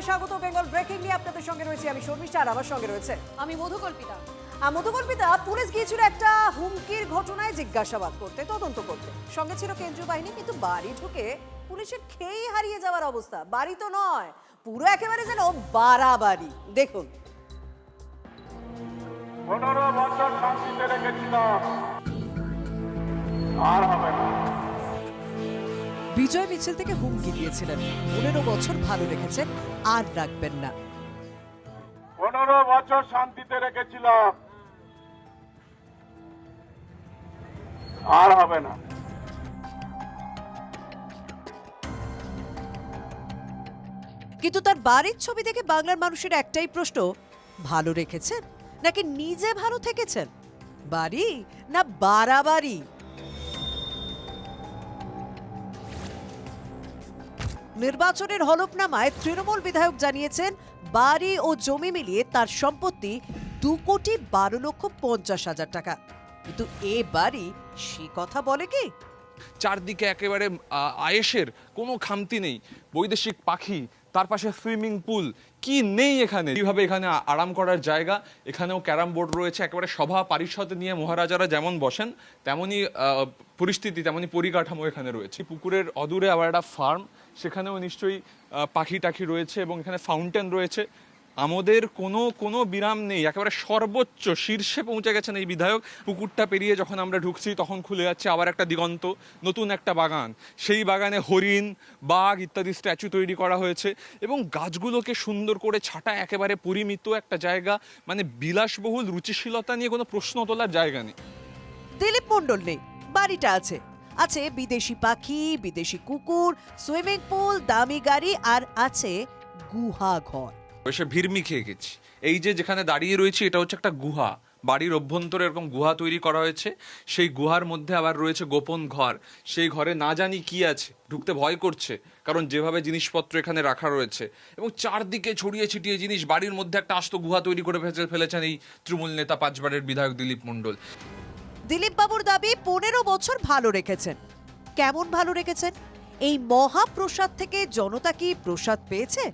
স্বাগত। বেঙ্গল ব্রেকিং নিয়ে আপনাদের সঙ্গে রয়েছে আমি শর্মিষ্ঠা, আর আমার সঙ্গে রয়েছে আমি মধুকল্পিতা। মধুকল্পিতা, পুলিশ গিয়েছিল একটা হুমকির ঘটনায় জিজ্ঞাসাবাদ করতে, তদন্ত করতে। সঙ্গে ছিল কেন্দ্রীয় বাহিনী, কিন্তু বাড়ি ঢুকে পুলিশের খেই হারিয়ে যাওয়ার অবস্থা। বাড়ি তো নয়, পুরো একেবারে যেন বাড়াবাড়ি। দেখুন। 15 বছর শান্তিতে রেখেছিলাম, আর হবে না। বিজয় মিছিল থেকে হুমকি দিয়েছিলেন, 15 বছর ভালো রেখেছেন, আর রাখবেন না। 15 বছর শান্তিতে রেখেছিলাম, আর হবে না। কিন্তু তার বাড়ির ছবি দেখে বাংলার মানুষের একটাই প্রশ্ন, ভালো রেখেছেন নাকি নিজে ভালো থেকেছেন? বাড়ি না বাড়াবাড়ি? নির্বাচনের হলফনামায় তৃণমূল বিধায়ক জানিয়েছেন বাড়ি ও জমি মিলিয়ে তার সম্পত্তি 2,12,50,000 টাকা। কিন্তু এ বাড়ি সে কথা বলে কি? চারদিকে একেবারে আয়েশের কোনো খামতি নেই, বৈদেশিক পাখি, তার পাশে সুইমিং পুল, কি নেই এখানে? এইভাবে এখানে আরাম করার জায়গা, এখানেও ক্যারাম বোর্ড রয়েছে। একেবারে সভা পারিষদ নিয়ে মহারাজারা যেমন বসেন তেমনই পরিস্থিতি, তেমনই পরিকাঠামো এখানে রয়েছে। পুকুরের অদূরে আবার একটা ফার্ম, সেখানেও নিশ্চয়ই পাখি টাখি রয়েছে, এবং এখানে ফাউন্টেন রয়েছে। আমাদের কোনো বিরাম নেই, একেবারে সর্বোচ্চ শীর্ষে পৌঁছে গেছেন এই বিধায়ক। পুকুরটা পেরিয়ে যখন আমরা ঢুকছি তখন খুলে যাচ্ছে আবার একটা দিগন্ত, নতুন একটা বাগান। সেই বাগানে হরিণ, বাঘ ইত্যাদি স্ট্যাচু তৈরি করা হয়েছে, এবং গাছগুলোকে সুন্দর করে ছাটা, একেবারে পরিমিত একটা জায়গা। মানে বিলাসবহুল রুচিশীলতা নিয়ে কোনো প্রশ্ন তোলার জায়গা নেই। দিলীপ মণ্ডল নেই, বাড়িটা আছে। আছে বিদেশি পাখি, বিদেশি কুকুর, সুইমিং পুল, দামি গাড়ি, আর আছে গুহা ঘর। এসে ভিড়মি খেয়ে গেছি। এই যে যেখানে দাঁড়িয়ে রয়েছে, এটা হচ্ছে একটা গুহা। বাড়ির অভ্যন্তরে এরকম গুহা তৈরি করা হয়েছে, সেই গুহার মধ্যে আবার রয়েছে গোপন ঘর। সেই ঘরে না জানি কি আছে, ঢুকতে ভয় করছে, কারণ যেভাবে জিনিসপত্র এখানে রাখা রয়েছে, এবং চারদিকে ছড়িয়ে ছিটিয়ে জিনিস। বাড়ির মধ্যে একটা আস্ত গুহা তৈরি করে ফেলেছেন এই তৃণমূল নেতা, 5 বারের বিধায়ক দিলীপ মণ্ডল। দিলীপ বাবুর দাবি 15 বছর ভালো রেখেছেন। কেমন ভালো রেখেছেন? এই মহাপ্রসাদ থেকে জনতা কি প্রসাদ পেয়েছে?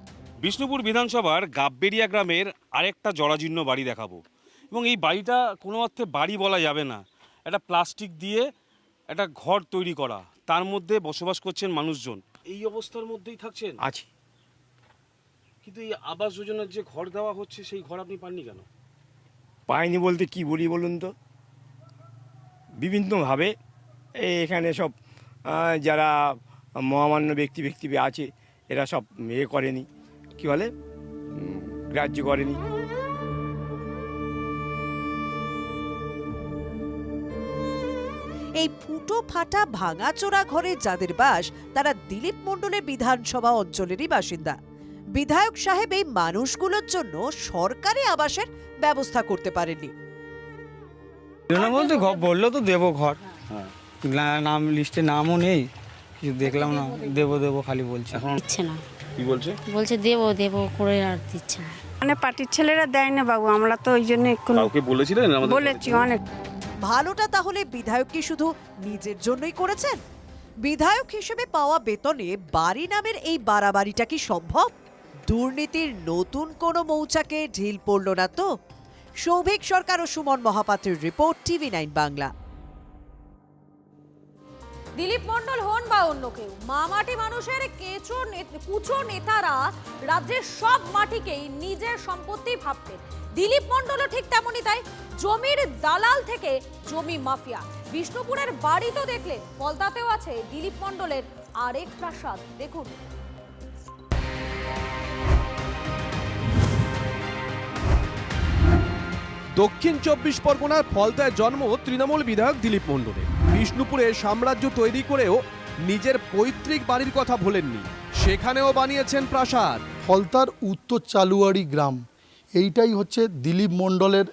বিষ্ণুপুর বিধানসভার গাববেরিয়া গ্রামের আরেকটা জরাজীর্ণ বাড়ি দেখাবো, এবং এই বাড়িটা কোনো অর্থে বাড়ি বলা যাবে না। একটা প্লাস্টিক দিয়ে একটা ঘর তৈরি করা, তার মধ্যে বসবাস করছেন মানুষজন। এই অবস্থার মধ্যেই থাকছেন? আছি। কিন্তু এই আবাস যোজনার যে ঘর দেওয়া হচ্ছে, সেই ঘর আপনি পাননি কেন? পাইনি বলতে কি বলি বলুন তো, বিভিন্নভাবে এখানে সব যারা মহামান্য ব্যক্তি আছে, এরা সব করেনি, কি বলে, গ্রাহ্য করেনি। এই ফুটো ফাটা ভাঙাচোরা ঘরে যাদের বাস, তারা দিলীপ মণ্ডলের বিধানসভা অঞ্চলেরই বাসিন্দা। বিধায়ক সাহেব এই মানুষগুলোর জন্য সরকারি আবাসের ব্যবস্থা করতে পারেননি। বলতে বললো তো দেবো ঘর, নাম লিস্টে নামও নেই, কিছু দেখলাম না। দেবো খালি বলছে, দিচ্ছে না। কি বলছে? বলছে দেবো করে, আর দিচ্ছে না। মানে পার্টির ছেলেরা দেয় না বাবু, আমরা তো ওই জন্য কাউকে বলেছিলেন? বলেছি অনেক। ভালোটা তাহলে বিধায়ক কি শুধু নিজের জন্যই করেছেন? বিধায়ক হিসেবে পাওয়া বেতনে বাড়ি নামের এই বাড়াবাড়িটা কি সম্ভব? দুর্নীতির নতুন কোনো মৌচাকে ঢিল পড়ল না তো? সৌভিক সরকার ও সুমন মহাপাত্রের রিপোর্ট, TV9 বাংলা। দিলীপ মণ্ডল হন বা অন্য কেউ, মামাটি মানুষের কুচো নেতারা রাজ্যের সব মাটিকেই নিজের সম্পত্তি ভাবতেন। দিলীপ মণ্ডলও ঠিক তেমনই, তাই জমির দালাল থেকে জমি মাফিয়া। বিষ্ণুপুরের বাড়ি তো দেখলেন, ফলতাতেও আছে দিলীপ মণ্ডলের আরেক প্রাসাদ। দেখুন। দক্ষিণ 24 পরগনার ফলতায় জন্ম তৃণমূল বিধায়ক দিলীপ মণ্ডলের। বিষ্ণুপুরে সাম্রাজ্য তৈরি করেও নিজের পৈতৃক বাড়ির কথা ভোলেননি, সেখানেও বানিয়েছেন প্রাসাদ। ফলতার উত্তর চালুয়াড়ি গ্রাম, এইটাই হচ্ছে দিলীপ মণ্ডলের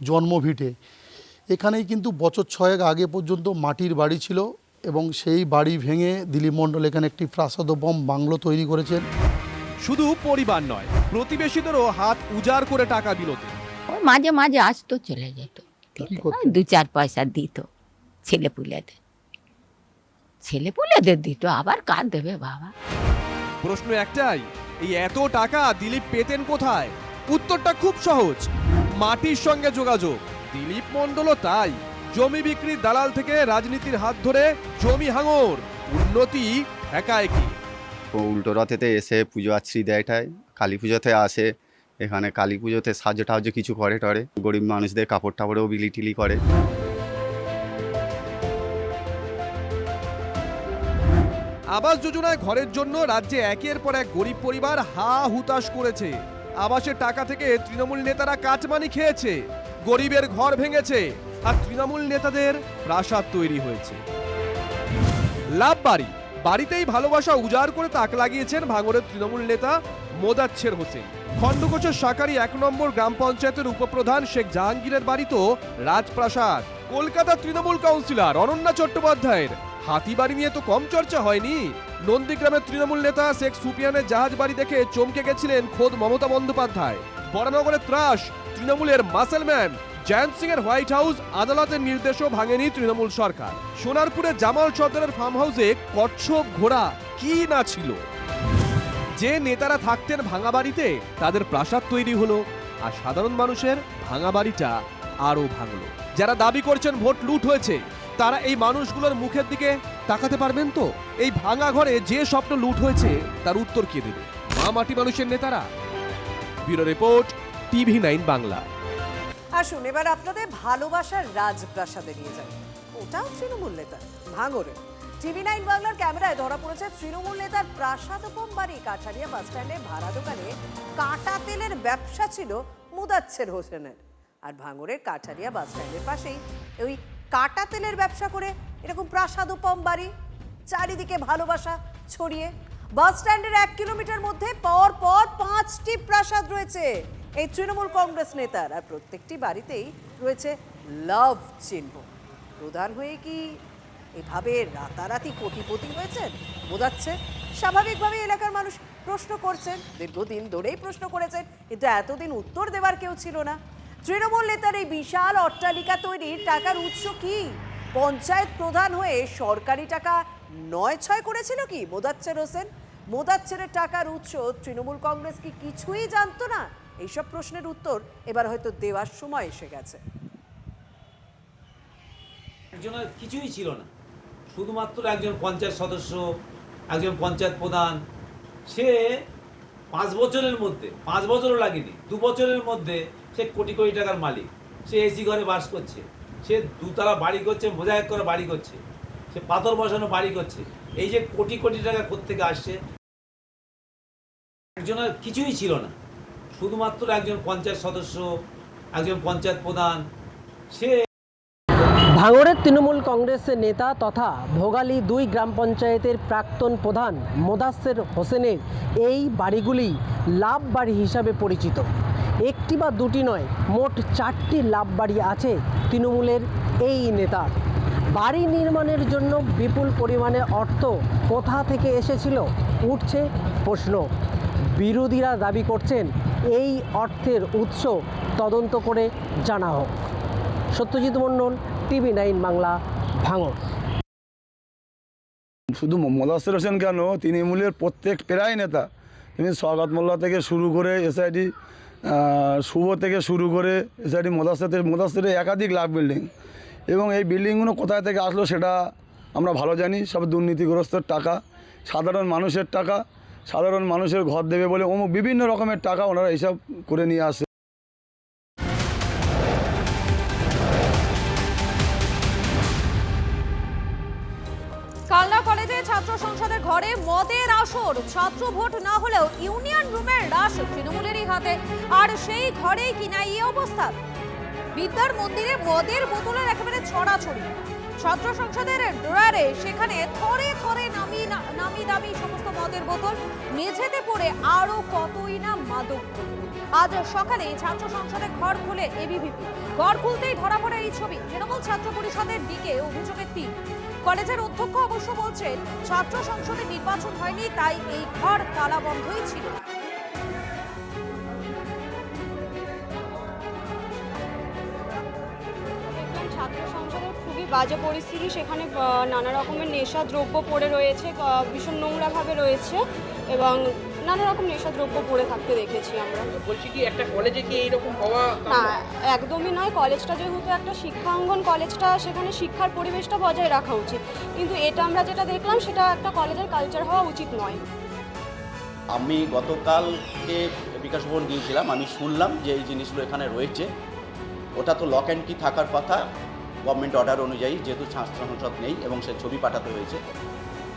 জন্মভিটে। এখানেই কিন্তু বছর 6 আগে পর্যন্ত মাটির বাড়ি ছিল, এবং সেই বাড়ি ভেঙে দিলীপ মণ্ডল এখানে একটি প্রাসাদোপম বাংলো তৈরি করেছেন। শুধু পরিবার নয়, প্রতিবেশীদেরও হাত উজাড় করে টাকা বিলোতে। মাঝে মাঝে আসতো, চলে যেত, 2-4 পয়সা দিত ছেলেপুলেদের দিত, আবার কার দেবে বাবা। প্রশ্ন একটাই, এই এত টাকা দিলীপ পেতেন কোথায়? উত্তরটা খুব সহজ, মাটির সঙ্গে যোগাযোগ। দিলীপ মণ্ডলও তাই। জমি বিক্রির দালাল থেকে রাজনীতির হাত ধরে জমি হাঙর, উন্নতি একাএকি। উল্টো রথেতে এসে পুজো আচ্ছ্রি দেয়টায়, কালী পুজোতে আসে, এখানে কালী পুজোতে সাহায্য টাহায্য কিছু করে টরে, গরিব মানুষদের কাপড় টাপড়েও বিলি টিলি করে। আবাস যোজনায় ঘরের জন্য রাজ্যে একের পর এক গরিব পরিবার হা হুতাশ করেছে। আবাসের টাকা থেকে তৃণমূল নেতারা কাটমানি খেয়েছে, গরিবের ঘর ভেঙেছে, আর তৃণমূল নেতাদের প্রাসাদ তৈরি হয়েছে। লাভ বাড়ি, বাড়িতেই ভালোবাসা উজাড় করে তাক লাগিয়েছেন ভাঙড়ের তৃণমূল নেতা মোদাচ্ছের হোসেন। খণ্ডঘোষের শাকারি 1 নম্বর গ্রাম পঞ্চায়েতের উপপ্রধান শেখ জাহাঙ্গীরের বাড়ি তো রাজপ্রাসাদ। কলকাতা তৃণমূল কাউন্সিলর অনন্যা চট্টোপাধ্যায়ের হাতি বাড়ি নিয়ে তো কম চর্চা হয়নি। নন্দীগ্রামের তৃণমূল নেতা শেখ সুপিয়ানের জাহাজ বাড়ি দেখে চমকে গেছিলেন খোদ মমতা বন্দ্যোপাধ্যায়। বরানগরের ত্রাস, তৃণমূলের মাসেলম্যান জয়ন্ত সিং এর হোয়াইট হাউস আদালতের নির্দেশও ভাঙেনি তৃণমূল সরকার। সোনারপুরে জামাল সর্দারের ফার্ম হাউসে কচ্ছপ ঘোড়া কি না ছিল। যে নেতারা থাকতেন ভাঙা বাড়িতে তাদের প্রাসাদ তৈরি হলো, আর সাধারণ মানুষের ভাঙা বাড়িটা আরো ভাঙলো। যারা দাবি করছেন ভোট লুট হয়েছে, তারা এই মানুষগুলোর মুখের দিকে তাকাতে পারবেন তো? এই ভাঙা ঘরে যে স্বপ্ন লুট হয়েছে তার উত্তর কে দেবে? মা মাটি মানুষের নেতারা। Bureau report, TV9 Bangla. আসুন এবার আপনাদের ভালোবাসার রাজপ্রাসাদে নিয়ে যান। ওটাও তৃণমূল নেতা ভাঙড়ে। TV9 বাংলার ক্যামেরায় ধরা পড়েছে তৃণমূল নেতার প্রাসাদোপম বাড়ি। কাঠারিয়া বাস স্ট্যান্ডে ভাড়া দোকানে কাঁটা তেলের ব্যবসা ছিল মোদাচ্ছের হোসেনের। আর ভাঙড়ের কাঠারিয়া বাস স্ট্যান্ডের পাশেই ওই কাঁটা তেলের ব্যবসা করে এরকম প্রাসাদোপম বাড়ি, চারিদিকে ভালোবাসা ছড়িয়ে। বাস স্ট্যান্ডের 1 কিলোমিটার মধ্যে পর পর 5টি প্রাসাদ রয়েছে এই তৃণমূল কংগ্রেস নেতার। আর প্রত্যেকটি বাড়িতেই রয়েছে লাভ চিহ্ন। প্রধান হয়ে কি এভাবে রাতারাতি কোটিপতি হয়েছেন বোঝাচ্ছে? স্বাভাবিকভাবে এলাকার মানুষ প্রশ্ন করছেন, দীর্ঘদিন ধরেই প্রশ্ন করেছেন, কিন্তু এতদিন উত্তর দেওয়ার কেউ ছিল না। তৃণমূল নেতার এই বিশাল অট্টালিকা তৈরির টাকার উৎস কি? পঞ্চায়েত প্রধান হয়ে সরকারি টাকা 9-6 করেছিল কি মোদাচ্ছের হোসেন? মোদাচ্ছেরের টাকার উৎস তৃণমূল কংগ্রেস কি কিছুই জানতো না? এইসব প্রশ্নের উত্তর এবার হয়তো দেওয়ার সময় এসে গেছে। একজনের কিছুই ছিল না, শুধুমাত্র একজন পঞ্চায়েত সদস্য, একজন পঞ্চায়েত প্রধান। সে 5 বছরের মধ্যে, 5 বছরও লাগেনি, 2 বছরের মধ্যে সে কোটি কোটি টাকার মালিক। সে এসি ঘরে বাস করছে, সে 2তলা বাড়ি করছে, মোজাইক করে বাড়ি করছে, সে পাথর বসানো বাড়ি করছে। এই যে কোটি কোটি টাকা কোত্থেকে আসছে? একজনের কিছুই ছিল না, শুধুমাত্র একজন পঞ্চায়েত সদস্য, একজন পঞ্চায়েত প্রধান। সে ভাঙড়ের তৃণমূল কংগ্রেসের নেতা তথা ভোগালী 2 গ্রাম পঞ্চায়েতের প্রাক্তন প্রধান মোদাচ্ছের হোসেনের এই বাড়িগুলি লাভ বাড়ি হিসাবে পরিচিত। একটি বা দুটি নয়, মোট 4টি লাভ বাড়ি আছে তৃণমূলের এই নেতার। বাড়ি নির্মাণের জন্য বিপুল পরিমাণে অর্থ কোথা থেকে এসেছিল উঠছে প্রশ্ন। বিরোধীরা দাবি করছেন এই অর্থের উৎস তদন্ত করে জানা হোক। সত্যজিৎ মণ্ডল, TV9 বাংলা, ভাঙড়। শুধু মোদাচ্ছের হোসেন কেন, তৃণমূলের প্রত্যেক প্রায় নেতা, তিনি স্বর্গত মোল্লা থেকে শুরু করে এসআইডি শুভ থেকে শুরু করে এসআইডি মোদাচ্ছেরের একাধিক লাভ বিল্ডিং, এবং এই বিল্ডিংগুলো কোথায় থেকে আসলো সেটা আমরা ভালো জানি। সব দুর্নীতিগ্রস্তের টাকা, সাধারণ মানুষের টাকা, সাধারণ মানুষের ঘর দেবে বলে বিভিন্ন রকমের টাকা ওনারা এইসব করে নিয়ে আসে। কালনা কলেজে ছাত্র সংসদের ঘরে মদের আসর। ছাত্র ভোট না হলেও ইউনিয়ন রুমের রাশ তৃণমূলেরই হাতে। আর সেই ঘরেই কিনা এই অবস্থা। বিদ্যার মন্দিরে মদের বোতলের একেবারে ছড়াছড়ি। ছাত্র সংসদের ড্রয়ারে সেখানে থরে থরে নামি দামি সমস্ত মদের বোতল, মেঝেতে পড়ে আরো কতই না মাদক। আজ সকালে ছাত্র সংসদের ঘর খুলে এবিভিপি। ঘর খুলতেই ধরা পড়ে এই ছবি। তৃণমূল ছাত্র পরিষদের দিকে অভিযোগের তীর। কলেজের অধ্যক্ষ অবশ্য বলছেন ছাত্র সংসদে নির্বাচন হয়নি, তাই এই ঘর তালা বন্ধই ছিল। ছাত্র সংসদের খুবই বাজে পরিস্থিতি। সেখানে নানা রকমের নেশা দ্রব্য পড়ে রয়েছে, ভীষণ নোংরাভাবে রয়েছে, এবং নানা রকম নেশাদ্রব্য পড়ে থাকতে দেখেছি আমরা। বলছি কি একটা কলেজে কি এইরকম হওয়া? না, একদমই নয়। কলেজটা যেহেতু একটা শিক্ষাঙ্গন, কলেজটা সেখানে শিক্ষার পরিবেশটা বজায় রাখা উচিত, কিন্তু এটা আমরা যেটা দেখলাম সেটা একটা কলেজের কালচার হওয়া উচিত নয়। আমি গতকালকে বিকাশ ভবন গিয়েছিলাম, আমি শুনলাম যে এই জিনিসগুলো এখানে রয়েছে। ওটা তো লক অ্যান্ড কি থাকার কথা গভর্নমেন্ট অর্ডার অনুযায়ী, যেহেতু ছাত্র সংসদ নেই এবং সে ছবি পাঠাতে হয়েছে।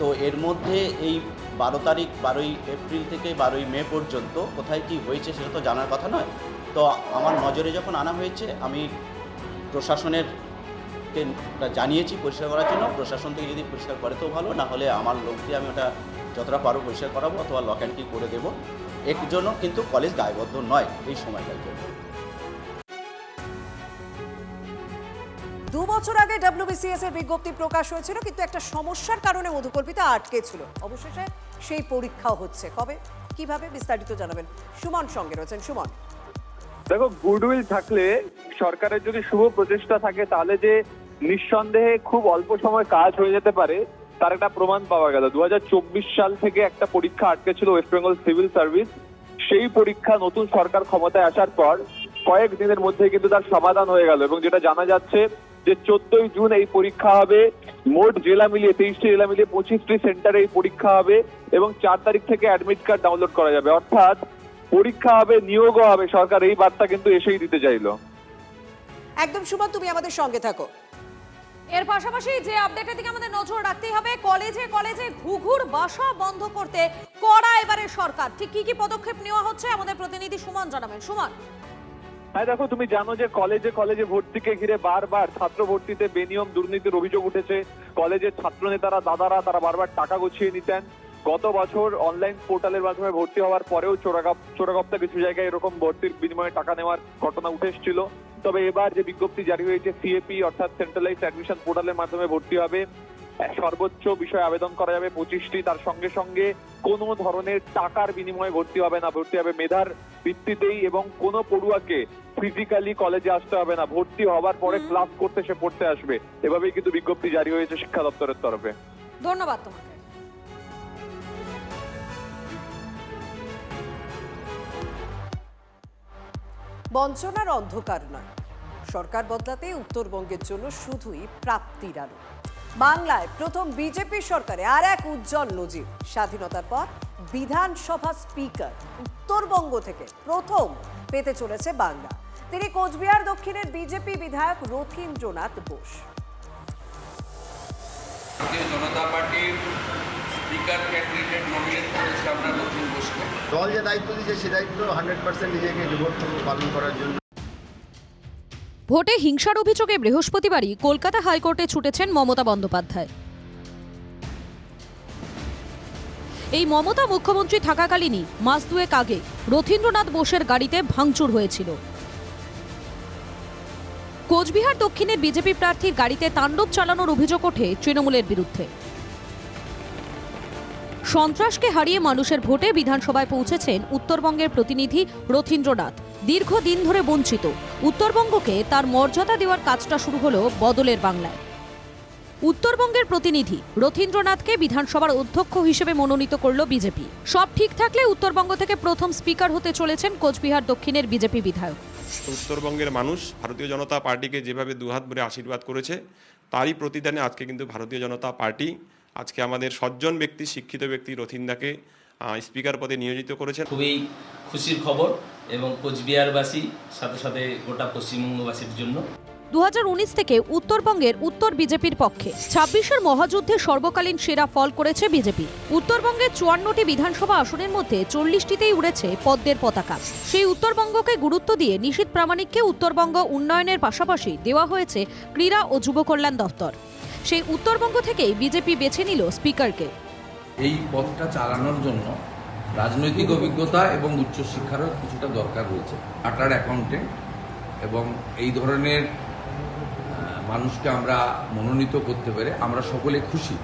তো এর মধ্যে এই 12 তারিখ 12ই এপ্রিল থেকে 12ই মে পর্যন্ত কোথায় কি হয়েছে সেটা তো জানার কথা নয়। তো আমার নজরে যখন আনা হয়েছে, আমি প্রশাসনেরকে জানিয়েছি পরিষ্কার করার জন্য। প্রশাসন থেকে যদি পরিষ্কার করে তো ভালো, না হলে আমার লোক দিয়ে আমি ওটা যতটা পারো পরিষ্কার করাবো অথবা লক অ্যান্ড কি করে দেবো। এর জন্য কিন্তু কলেজ দায়বদ্ধ নয় এই সময়টার জন্য। 2 বছর আগে WBCS এর বিজ্ঞপ্তি প্রকাশ হয়েছিল, কিন্তু একটা সমস্যার কারণে মধুকল্পিতা আটকে ছিল। অবশেষে সেই পরীক্ষাও হচ্ছে। কবে, কিভাবে, বিস্তারিত জানাবেন সুমন সঙ্গে রয়েছেন। সুমন, দেখো, গুডউইল থাকলে, সরকারের যদি শুভ প্রচেষ্টা থাকে, তাহলে যে নিঃসন্দেহে খুব অল্প সময় কাজ হয়ে যেতে পারে তার একটা প্রমাণ পাওয়া গেল। 2024 সাল থেকে একটা পরীক্ষা আটকে ছিল ওয়েস্ট বেঙ্গল সিভিল সার্ভিস। সেই পরীক্ষা নতুন সরকার ক্ষমতায় আসার পর কয়েক দিনের মধ্যে কিন্তু তার সমাধান হয়ে গেল, এবং যেটা জানা যাচ্ছে যে 14ই জুন এই পরীক্ষা হবে। মোট জেলা মিলিয়ে 23টি জেলা মিলিয়ে 25টি সেন্টারে এই পরীক্ষা হবে, এবং 4 তারিখ থেকে অ্যাডমিট কার্ড ডাউনলোড করা যাবে। অর্থাৎ পরীক্ষা হবে, নিয়োগও হবে। সরকার এই বার্তা কিন্তু এসেই দিতে চাইলো। একদম সুমন, তুমি আমাদের সঙ্গে থাকো। এর পাশাপাশি যে আপডেটের দিকে আমাদের নজর রাখতেই হবে, কলেজে কলেজে ঘুঘুর বাসা বন্ধ করতে কড়া এবারে সরকার। ঠিক কি কি পদক্ষেপ নেওয়া হচ্ছে আমাদের প্রতিনিধি সুমন জানাবেন। সুমন, হ্যাঁ, দেখো, তুমি জানো যে কলেজে কলেজে ভর্তিকে ঘিরে বারবার ছাত্র ভর্তিতে বেনিয়ম দুর্নীতির অভিযোগ উঠেছে। কলেজের ছাত্র নেতারা, দাদারা, তারা বারবার টাকা গুছিয়ে নিতেন। গত বছর অনলাইন পোর্টালের মাধ্যমে ভর্তি হওয়ার পরেও চোরাগপ্তা কিছু জায়গায় এরকম ভর্তির বিনিময়ে টাকা নেওয়ার ঘটনা উঠে এসেছিল। তবে এবার যে বিজ্ঞপ্তি জারি হয়েছে, সিএপি অর্থাৎ সেন্ট্রালাইজড অ্যাডমিশন পোর্টালের মাধ্যমে ভর্তি হবে। সর্বোচ্চ বিষয়ে আবেদন করা যাবে 25টি। তার সঙ্গে সঙ্গে কোনো ধরনের টাকার বিনিময়ে ভর্তি হবে না, ভর্তি হবে মেধার ভিত্তিতেই, এবং কোনো পড়ুয়াকে ফিজিক্যালি কলেজে আসতে হবে না। ভর্তি হওয়ার পরে ক্লাস করতে সে পড়তে আসবে। এভাবেই কিন্তু বিজ্ঞপ্তি জারি হয়েছে শিক্ষা দপ্তরের তরফে। ধন্যবাদ তোমাকে। বঞ্চনার অন্ধকার নয়, সরকার বদলাতে উত্তরবঙ্গের জন্য শুধুই প্রাপ্তির আলো। বাংলায় প্রথম বিজেপি সরকারে আর এক উজ্জ্বল নজির। স্বাধীনতার পর বিধানসভা স্পিকার উত্তরবঙ্গ থেকে প্রথম পেতে চলেছে বাংলা। তিনি কোচবিহার দক্ষিণের বিজেপি বিধায়ক রথীন্দ্রনাথ বোস। ভারতীয় জনতা পার্টির স্পিকার ক্যান্ডিডেট নমিনেট করেছে আমরা রথীন বোসকে। দল যে দায়িত্ব দিয়েছে সে দায়িত্ব 100% নিজেকে নিবদ্ধ পালন করার জন্য। ভোটে হিংসার অভিযোগে বৃহস্পতিবারই কলকাতা হাইকোর্টে ছুটেছেন মমতা বন্দ্যোপাধ্যায়। এই মমতা মুখ্যমন্ত্রী থাকাকালীনই মাস দুয়েক আগে রথীন্দ্রনাথ বোসের গাড়িতে ভাঙচুর হয়েছিল। কোচবিহার দক্ষিণের বিজেপি প্রার্থীর গাড়িতে তাণ্ডব চালানোর অভিযোগ ওঠে তৃণমূলের বিরুদ্ধে। সন্ত্রাসকে হারিয়ে মানুষের ভোটে বিধানসভায় পৌঁছেছেন উত্তরবঙ্গের প্রতিনিধি রথীন্দ্রনাথ। দীর্ঘদিন ধরে বঞ্চিত উত্তরবঙ্গকে তার মর্যাদা দেওয়ার কাজটা শুরু হলো বদলের বাংলায়। উত্তরবঙ্গের প্রতিনিধি রথীন্দ্রনাথকে বিধানসভার অধ্যক্ষ হিসেবে মনোনীত করল বিজেপি। সব ঠিক থাকলে উত্তরবঙ্গ থেকে প্রথম স্পিকার হতে চলেছেন কোচবিহার দক্ষিণের বিজেপি বিধায়ক। উত্তরবঙ্গের মানুষ ভারতীয় জনতা পার্টিকে যেভাবে দুহাত ভরে আশীর্বাদ করেছে, তারই প্রতিদানে আজকে কিন্তু ভারতীয় জনতা পার্টি আজকে আমাদের সজ্জন ব্যক্তি, শিক্ষিত ব্যক্তি রথীন্দাকে স্পিকার পদে নিয়োজিত করেছে। খুবই খুশির খবর, এবং কোচবিহারবাসী সাথে সাথে গোটা পশ্চিমবঙ্গবাসীর জন্য। 2019 থেকে উত্তরবঙ্গের উত্তর বিজেপির পক্ষে 26এর মহাযুদ্ধে সর্বকালীন সেরা ফল করেছে বিজেপি। উত্তরবঙ্গের 54টি বিধানসভা আসনের মধ্যে 40টিতেই উড়েছে পদ্মের পতাকা। সেই উত্তরবঙ্গকে গুরুত্ব দিয়ে নিশীথ প্রামাণিককে উত্তরবঙ্গ উন্নয়নের পাশাপাশি দেওয়া হয়েছে ক্রীড়া ও যুব কল্যাণ দফতর। সেই উত্তরবঙ্গ থেকেই বিজেপি বেছে নিল স্পিকারকে। এই পথটা চালানোর জন্য রাজনৈতিক অভিজ্ঞতা এবং উচ্চশিক্ষারও কিছুটা দরকার রয়েছে। চার্টার্ড অ্যাকাউন্টেন্ট এবং এই ধরনের মানুষকে আমরা মনোনীত করতে পেরে আমরা সকলে খুশি।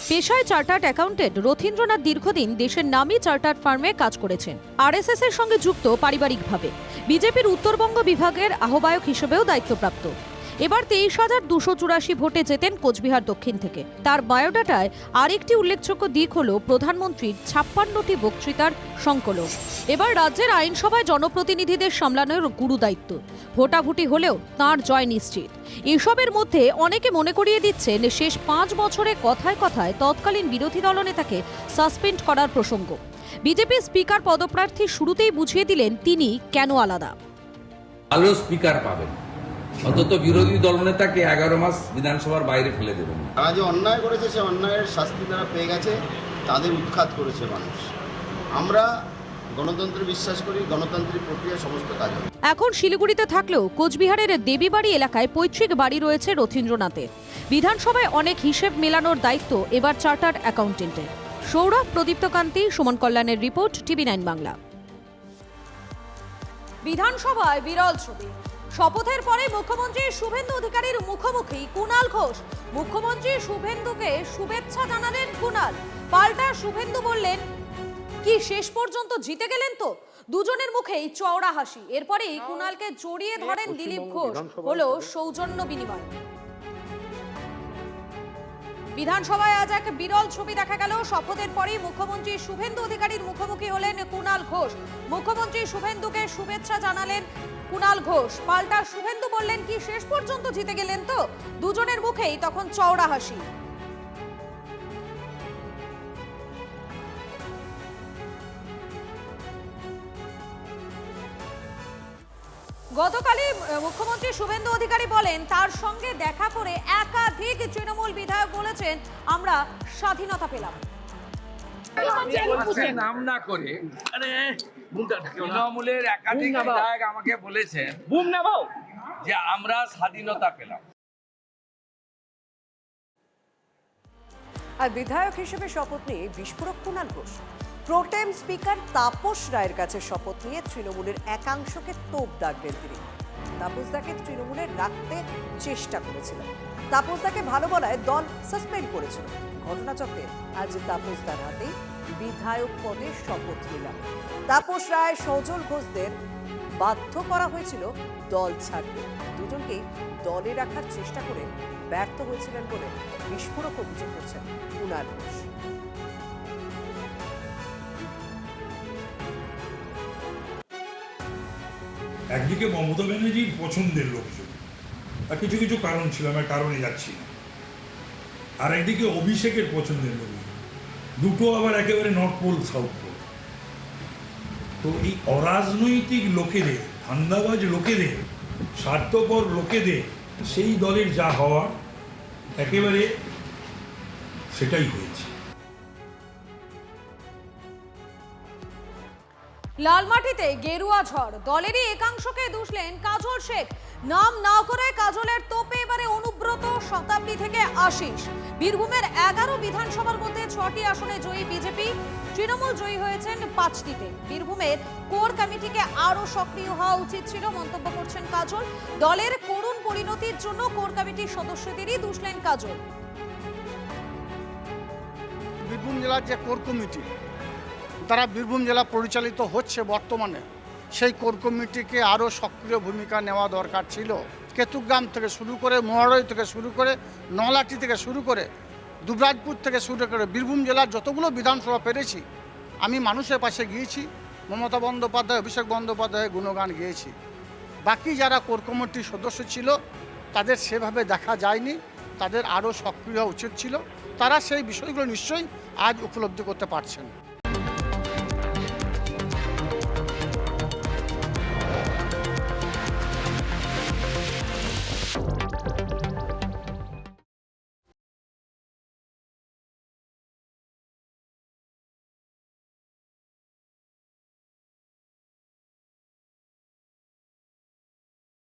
পেশায় চার্টার্ড অ্যাকাউন্টেন্ট রথীন্দ্রনাথ দীর্ঘদিন দেশের নামী চার্টার্ড ফার্মে কাজ করেছেন। আরএসএস এর সঙ্গে যুক্ত পারিবারিকভাবে। বিজেপির উত্তরবঙ্গ বিভাগের আহ্বায়ক হিসেবেও দায়িত্বপ্রাপ্ত। এবার 23,284 ভোটে জেতেন কোচবিহার দক্ষিণ থেকে। তার বায়োডাটায় আরেকটি উল্লেখযোগ্য দিক হল প্রধানমন্ত্রীর 56টি বক্তৃতার সংকলন। এবার রাজ্যের আইনসভায় জনপ্রতিনিধিদের সামলানোর গুরু দায়িত্ব। ভোটাভুটি হলেও তাঁর জয় নিশ্চিত। এসবের মধ্যে অনেকে মনে করিয়ে দিচ্ছেন শেষ 5 বছরে কথায় কথায় তৎকালীন বিরোধী দলনেতাকে সাসপেন্ড করার প্রসঙ্গ। বিজেপি স্পিকার পদপ্রার্থী শুরুতেই বুঝিয়ে দিলেন তিনি কেন আলাদা। ভালো স্পিকার পাবেন, অন্তত বিরোধী দলনেতাকে 11 মাস বিধানসভার বাইরে ফেলে দেবেন। তারা যে অন্যায় করেছে সে অন্যায়ের শাস্তি তারা পেয়ে গেছে, তাদের উৎখাত করেছে মানুষ। আমরা গণতন্ত্রে বিশ্বাস করি, গণতান্ত্রিক প্রক্রিয়ায় সমস্ত কাজ হবে। এখন শিলিগুড়িতে থাকলেও কোচবিহারের দেবীবাড়ি এলাকায় পৈতৃক বাড়ি রয়েছে রথীন্দ্রনাথের। বিধানসভায় অনেক হিসেব মেলানোর দায়িত্ব এবার চার্টার্ড অ্যাকাউন্টেন্টের। সৌরভ, প্রদীপ্ত কান্তি, সুমন কল্যাণের রিপোর্ট, TV9 বাংলা। বিধানসভায় বিরল ছবি। শপথের পরে মুখ্যমন্ত্রী শুভেন্দু অধিকারীর মুখোমুখি কুণাল ঘোষ। মুখ্যমন্ত্রী শুভেন্দুকে শুভেচ্ছা জানালেন কুণাল। পাল্টা শুভেন্দু বললেন, কি শেষ পর্যন্ত জিতে গেলেন তো? দুজনের মুখেই চওড়া হাসি। এরপরেই কুণালকে জড়িয়ে ধরেন দিলীপ ঘোষ। হলো সৌজন্য বিনিময়। বিধানসভায় আজ এক বিরল ছবি দেখা গেল। শপথের পরেই মুখ্যমন্ত্রী শুভেন্দু অধিকারীর মুখোমুখি হলেন কুণাল ঘোষ। মুখ্যমন্ত্রী শুভেন্দুকে শুভেচ্ছা জানালেন কুণাল ঘোষ। পাল্টা শুভেন্দু বললেন, কি শেষ পর্যন্ত জিতে গেলেন তো? দুজনের মুখেই তখন চওড়া হাসি। গতকালই মুখ্যমন্ত্রী শুভেন্দু অধিকারী বলেন, তার সঙ্গে দেখা করে একাধিক তৃণমূল বিধায়ক বলেছেন, আমরা স্বাধীনতা পেলাম। নাম না করে তৃণমূলের একাধিক বিধায়ক আমাকে বলেছেন যে আমরা স্বাধীনতা পেলাম। আর বিধায়ক হিসেবে শপথ নিয়ে বিস্ফোরক কুণাল ঘোষ। প্রোটেম স্পিকার তাপস রায়ের কাছে শপথ নিয়ে তৃণমূলের একাংশকে তোপ দাগলেন তিনি। তাপসদাকে তৃণমূলে রাখতে চেষ্টা করেছিল। তাপসদাকে ভালো বলায় দল সাসপেন্ড করেছিল। ঘটনাচক্রে আজ তাপসদার হাতেই বিধায়ক পদে শপথ নিলাম। তাপস রায়, সজল ঘোষদের বাধ্য করা হয়েছিল দল ছাড়তে। দুজনকেই দলে রাখার চেষ্টা করে ব্যর্থ হয়েছিলেন বলে বিস্ফোরক অভিযোগ করছেন কুণাল ঘোষ। একদিকে মমতা ব্যানার্জির পছন্দের লোকজন, আর কিছু কিছু কারণ ছিল, আমার কারণে যাচ্ছি না। আর একদিকে অভিষেকের পছন্দের লোকজন, দুটো আবার একেবারে নর্থ পোল সাউথ পোল। তো এই অরাজনৈতিক লোকেদের, ধান্দাবাজ লোকেদের, স্বার্থপর লোকেদের সেই দলের যা হওয়ার একেবারে সেটাই হয়েছে। লালমাটিতে গেরুয়া ঝড়। দলেরই একাংশকে দুষলেন কাজল শেখ। নাম না করে কাজলের তোপে এবারে অনুব্রত, শতাব্দী থেকে আশিস। বীরভূমের 11 বিধানসভার মধ্যে 6টি আসনে জয়ী বিজেপি। তৃণমূল জয়ী হয়েছেন 5টিতে। বীরভূমের কোর কমিটিকে আরও সক্রিয় হওয়া উচিত ছিল মন্তব্য করছেন কাজল। দলের করুণ পরিণতির জন্য কোর কমিটির সদস্যদেরই দুষলেন কাজল। বীরভূম জেলার যে কোর কমিটি, তারা বীরভূম জেলা পরিচালিত হচ্ছে বর্তমানে, সেই কোর কমিটিকে আরও সক্রিয় ভূমিকা নেওয়া দরকার ছিল। কেতুগ্রাম থেকে শুরু করে, মহারই থেকে শুরু করে, নলাটি থেকে শুরু করে, দুবরাজপুর থেকে শুরু করে বীরভূম জেলার যতগুলো বিধানসভা পেরেছি, আমি মানুষের পাশে গিয়েছি। মমতা বন্দ্যোপাধ্যায়, অভিষেক বন্দ্যোপাধ্যায়ের গুণগান গিয়েছি। বাকি যারা কোর কমিটির সদস্য ছিল তাদের সেভাবে দেখা যায়নি, তাদের আরও সক্রিয় হওয়া উচিত ছিল। তারা সেই বিষয়গুলো নিশ্চয়ই আজ উপলব্ধি করতে পারছেন।